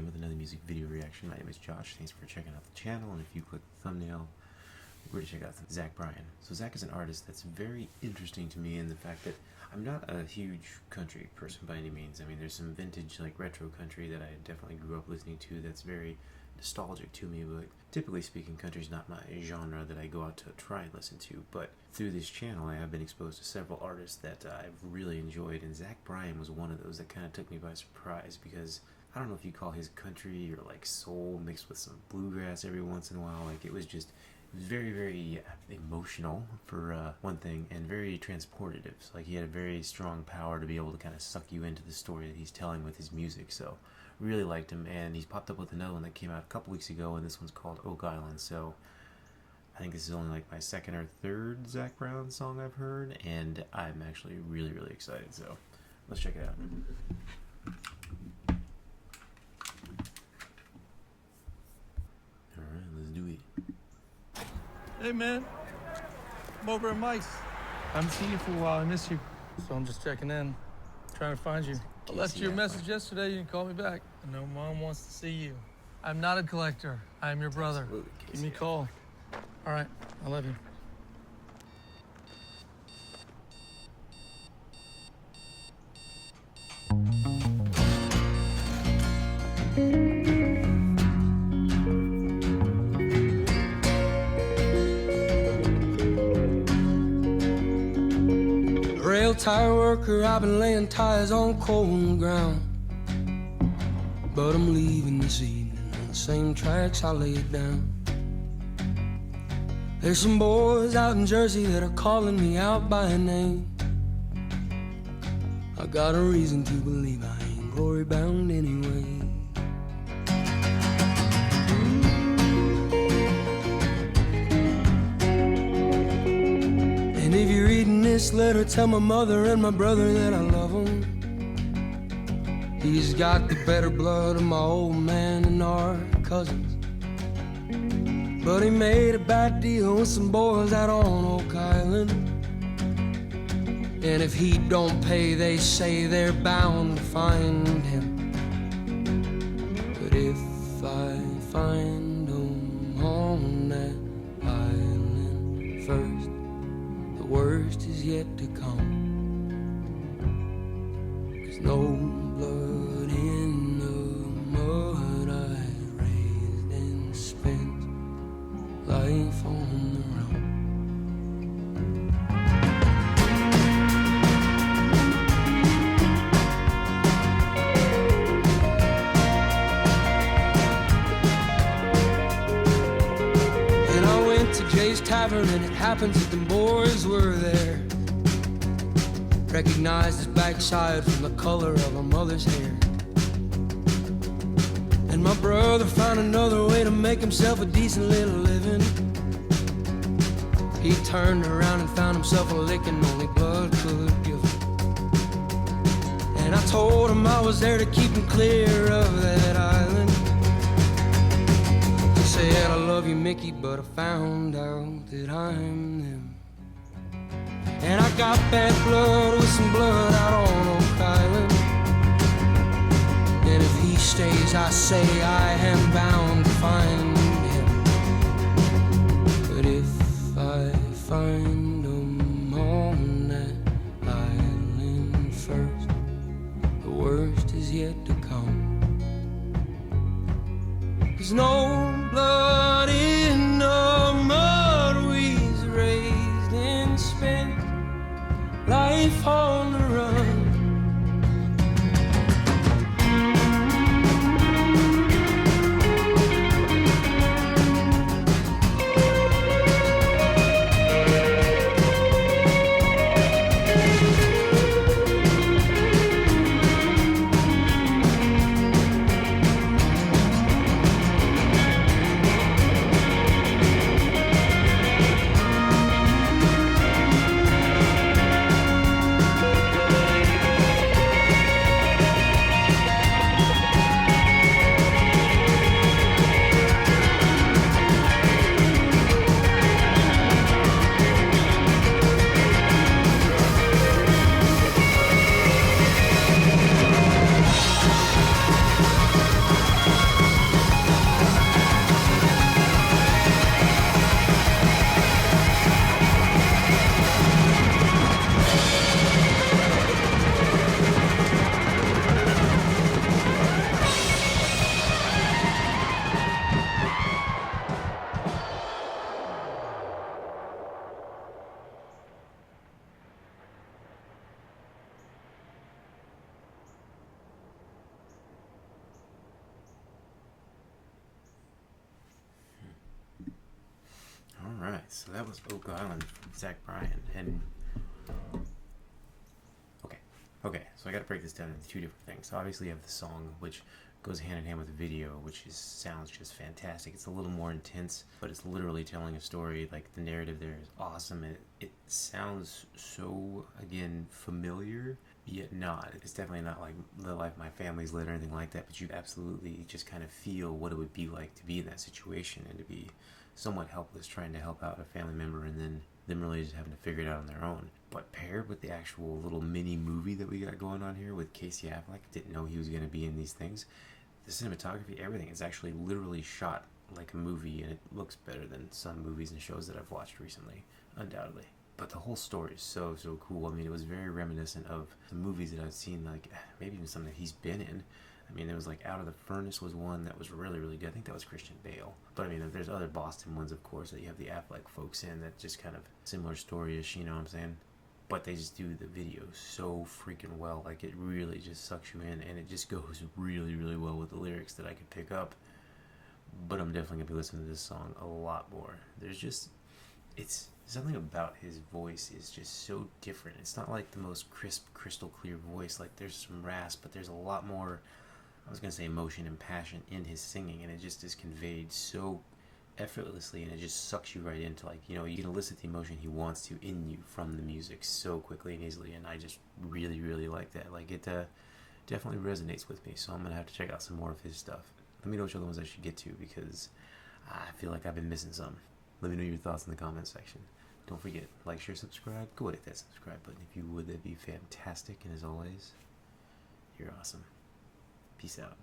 again with another music video reaction. My name is Josh. Thanks for checking out the channel, and if you click the thumbnail, we're going to check out Zach Bryan. So Zach is an artist that's very interesting to me in the fact that I'm not a huge country person by any means. I mean, there's some vintage, like retro country that I definitely grew up listening to that's very nostalgic to me, but typically speaking, country's not my genre that I go out to try and listen to. But through this channel, I have been exposed to several artists that I've really enjoyed, and Zach Bryan was one of those that kind of took me by surprise, because I don't know if you call his country or like soul mixed with some bluegrass every once in a while. Like, it was very, very emotional for one thing, and very transportative. So, like, he had a very strong power to be able to kind of suck you into the story that he's telling with his music. So really liked him, and he's popped up with another one that came out a couple weeks ago, and this one's called Oak Island. So I think this is only like my second or third Zach Bryan song I've heard, and I'm actually really, really excited. So let's check it out. Alright, let's do it. Hey man, I'm over at Mike's. I haven't seen you for a while. I miss you, so I'm just checking in, trying to find you. I left you a message yesterday. You didn't call me back. I know Mom wants to see you. I'm not a collector. I am your brother. Give me a call. All right, I love you. Rail tire worker, I've been laying tires on cold ground. But I'm leaving this evening on the same tracks I laid down. There's some boys out in Jersey that are calling me out by name. I got a reason to believe I ain't glory bound anyway. And if you're reading this letter, tell my mother and my brother that I love them. He's got the better blood of my old man and our cousins. But he made a bad deal with some boys out on Oak Island. And if he don't pay, they say they're bound to find him. But if I find him on that island first, the worst is yet to come. 'Cause no blood in the mud, I raised and spent life on the run. And I went to Jay's Tavern, and it happens that the boys were there. Recognized his backside from the color of her mother's hair. And my brother found another way to make himself a decent little living. He turned around and found himself a licking only blood could give him. And I told him I was there to keep him clear of that island. He said, I love you, Mickey, but I found out that I'm them. And I got bad blood with some blood out on Oak Island. And if he stays, I say I am bound to find him. But if I find him on that island first, the worst is yet to come. 'Cause no blood in the mud, we's raised and spent life on the run. So that was Oak Island from Zach Bryan. And okay, so I gotta break this down into two different things. So obviously you have the song, which goes hand in hand with the video, which sounds just fantastic. It's a little more intense, but it's literally telling a story. Like, the narrative there is awesome. It sounds so, again, familiar, yet not. It's definitely not like The Life My Family's Led or anything like that, but you absolutely just kind of feel what it would be like to be in that situation and to be somewhat helpless trying to help out a family member, and then them really just having to figure it out on their own. But paired with the actual little mini movie that we got going on here with Casey Affleck, didn't know he was going to be in these things. The cinematography, everything is actually literally shot like a movie, and it looks better than some movies and shows that I've watched recently, undoubtedly. But the whole story is so cool. I mean, it was very reminiscent of the movies that I've seen, like maybe even some that he's been in. I mean, there was like Out of the Furnace was one that was really good. I think that was Christian Bale. But I mean, there's other Boston ones, of course, that you have the Affleck folks in that just kind of similar story-ish, you know what I'm saying? But they just do the video so freaking well. Like, it really just sucks you in, and it just goes really well with the lyrics that I could pick up. But I'm definitely going to be listening to this song a lot more. There's just, it's something about his voice is just so different. It's not like the most crisp, crystal clear voice. Like, there's some rasp, but there's a lot more, I was going to say, emotion and passion in his singing, and it just is conveyed so effortlessly, and it just sucks you right into, like, you know, you can elicit the emotion he wants to in you from the music so quickly and easily, and I just really like that. Like, it definitely resonates with me, so I'm gonna have to check out some more of his stuff. Let me know which other ones I should get to, because I feel like I've been missing some. Let me know your thoughts in the comment section. Don't forget, like, share, subscribe. Go ahead, hit that subscribe button if you would. That'd be fantastic, and as always, you're awesome. Peace out.